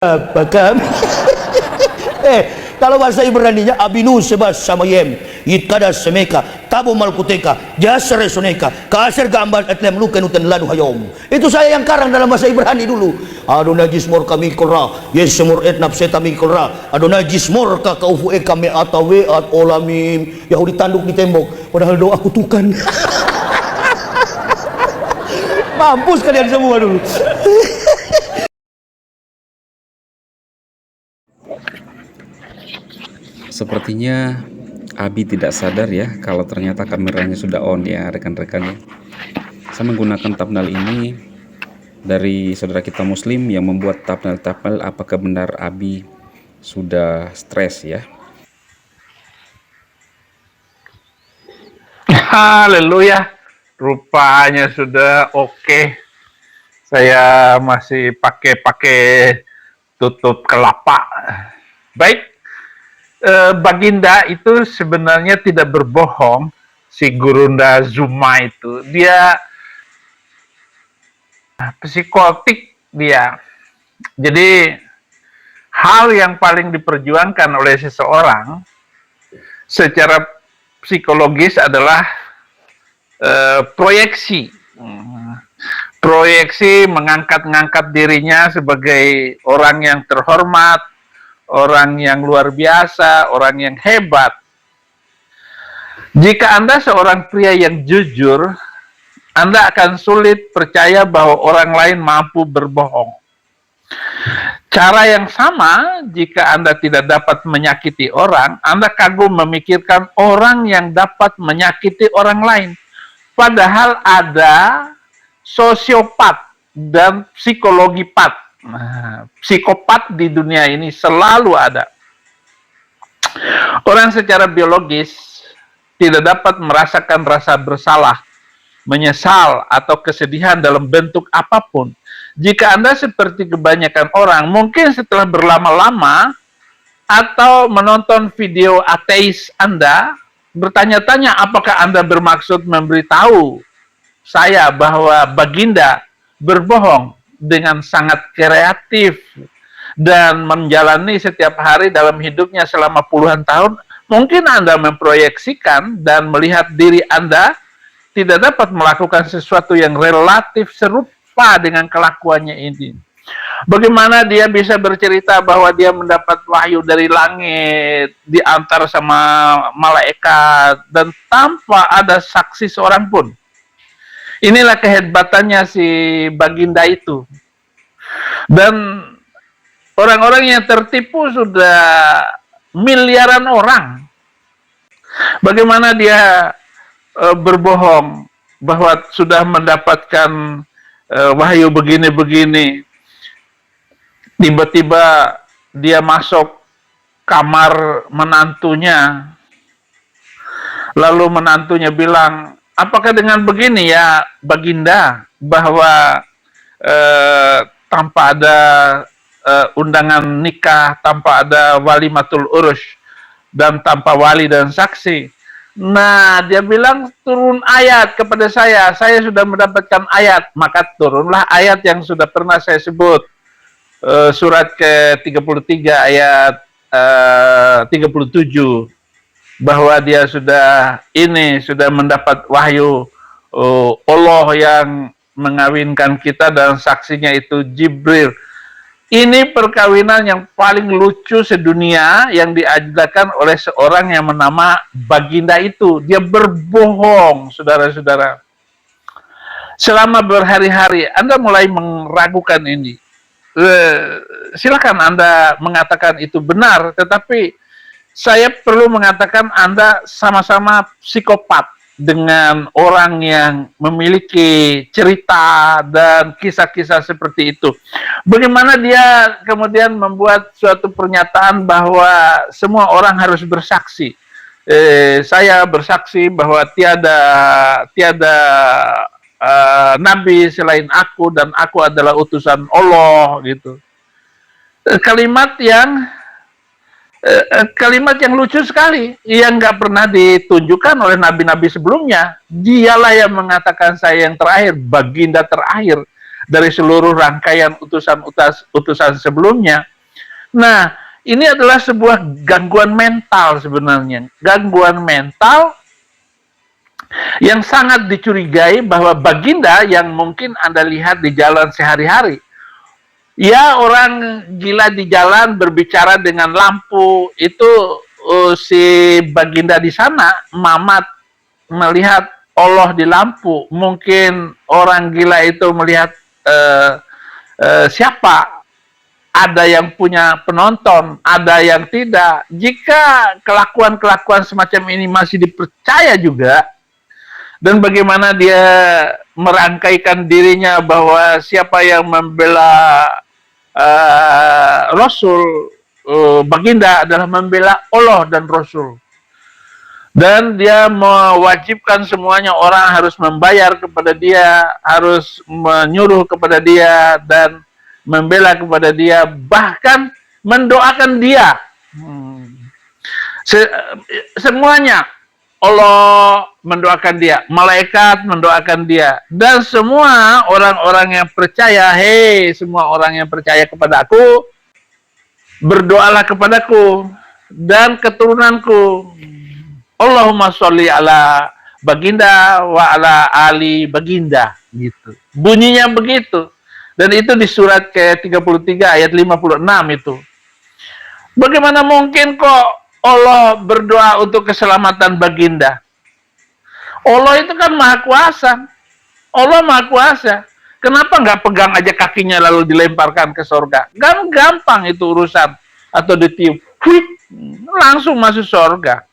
Apa kami? Kalau bahasa Ibraninya abinu sebas samayem yitkada semeka tabu malkuteka jasre soneka kasir gambar etlem luken uten ladu hayom. Itu saya yang karang dalam bahasa Ibrani dulu. Adonai jismor kami korra yes semur et nafseta mi korra Adonai jismor ka kaufu e kami atawe at olamim. Yahudi tanduk di tembok padahal doa kutukan. Mampus kalian semua dulu. Sepertinya Abi tidak sadar ya kalau ternyata kameranya sudah on ya rekan-rekan ya. Saya menggunakan thumbnail ini dari saudara kita muslim yang membuat thumbnail. Apakah benar Abi sudah stres ya? Haleluya, rupanya sudah oke. Saya masih pakai tutup kelapa. Baik. Baginda itu sebenarnya tidak berbohong. Si Gurunda Zuma itu dia psikotik dia. Jadi hal yang paling diperjuangkan oleh seseorang secara psikologis adalah proyeksi. Proyeksi mengangkat-ngangkat dirinya sebagai orang yang terhormat, orang yang luar biasa, orang yang hebat. Jika Anda seorang pria yang jujur, Anda akan sulit percaya bahwa orang lain mampu berbohong. Cara yang sama, jika Anda tidak dapat menyakiti orang, Anda kagum memikirkan orang yang dapat menyakiti orang lain. Padahal ada sosiopat dan psikologi pat. Nah, psikopat di dunia ini selalu ada. Orang secara biologis tidak dapat merasakan rasa bersalah, menyesal, atau kesedihan dalam bentuk apapun. Jika Anda seperti kebanyakan orang, mungkin setelah berlama-lama atau menonton video ateis Anda, bertanya-tanya apakah Anda bermaksud memberitahu saya bahwa Baginda berbohong dengan sangat kreatif dan menjalani setiap hari dalam hidupnya selama puluhan tahun. Mungkin Anda memproyeksikan dan melihat diri Anda tidak dapat melakukan sesuatu yang relatif serupa dengan kelakuannya ini. Bagaimana dia bisa bercerita bahwa dia mendapat wahyu dari langit, diantar sama malaikat, dan tanpa ada saksi seorang pun. Inilah kehebatannya si Baginda itu. Dan orang-orang yang tertipu sudah miliaran orang. Bagaimana dia berbohong bahwa sudah mendapatkan wahyu begini-begini. Tiba-tiba dia masuk kamar menantunya. Lalu menantunya bilang, apakah dengan begini ya Baginda, bahwa tanpa ada undangan nikah, tanpa ada walimatul urus, dan tanpa wali dan saksi. Nah, dia bilang turun ayat kepada saya sudah mendapatkan ayat, maka turunlah ayat yang sudah pernah saya sebut. Surat ke-33 ayat 37. Bahwa dia sudah mendapat wahyu Allah yang mengawinkan kita dan saksinya itu Jibril. Ini perkawinan yang paling lucu sedunia yang diadakan oleh seorang yang bernama Baginda itu. Dia berbohong, saudara-saudara. Selama berhari-hari Anda mulai meragukan ini. Silakan Anda mengatakan itu benar, tetapi saya perlu mengatakan Anda sama-sama psikopat dengan orang yang memiliki cerita dan kisah-kisah seperti itu. Bagaimana dia kemudian membuat suatu pernyataan bahwa semua orang harus bersaksi. Saya bersaksi bahwa tiada nabi selain aku dan aku adalah utusan Allah gitu. Kalimat yang lucu sekali, yang nggak pernah ditunjukkan oleh nabi-nabi sebelumnya. Dialah yang mengatakan saya yang terakhir, Baginda terakhir. dari seluruh rangkaian utusan sebelumnya. Nah, ini adalah sebuah gangguan mental sebenarnya. Gangguan mental yang sangat dicurigai bahwa baginda yang mungkin Anda lihat di jalan sehari-hari. Ya, orang gila di jalan berbicara dengan lampu, itu si baginda di sana, Mamat, melihat Allah di lampu. Mungkin orang gila itu melihat siapa? Ada yang punya penonton, ada yang tidak. Jika kelakuan-kelakuan semacam ini masih dipercaya juga, dan bagaimana dia merangkaikan dirinya bahwa siapa yang membela Rasul, baginda adalah membela Allah dan Rasul. Dan dia mewajibkan semuanya orang harus membayar kepada dia, harus menyuruh kepada dia, dan membela kepada dia, bahkan mendoakan dia. Semuanya Allah mendoakan dia, malaikat mendoakan dia, dan semua orang-orang yang percaya, hei semua orang yang percaya kepada aku, berdoalah kepadaku dan keturunanku. Allahumma sholli ala baginda wa ala ali baginda, gitu. Bunyinya begitu. Dan itu di surat ke-33 ayat 56 itu. Bagaimana mungkin kok Allah berdoa untuk keselamatan baginda? Allah itu kan maha kuasa. Allah maha kuasa. Kenapa nggak pegang aja kakinya lalu dilemparkan ke surga? Gampang itu urusan. Atau ditiup, langsung masuk surga.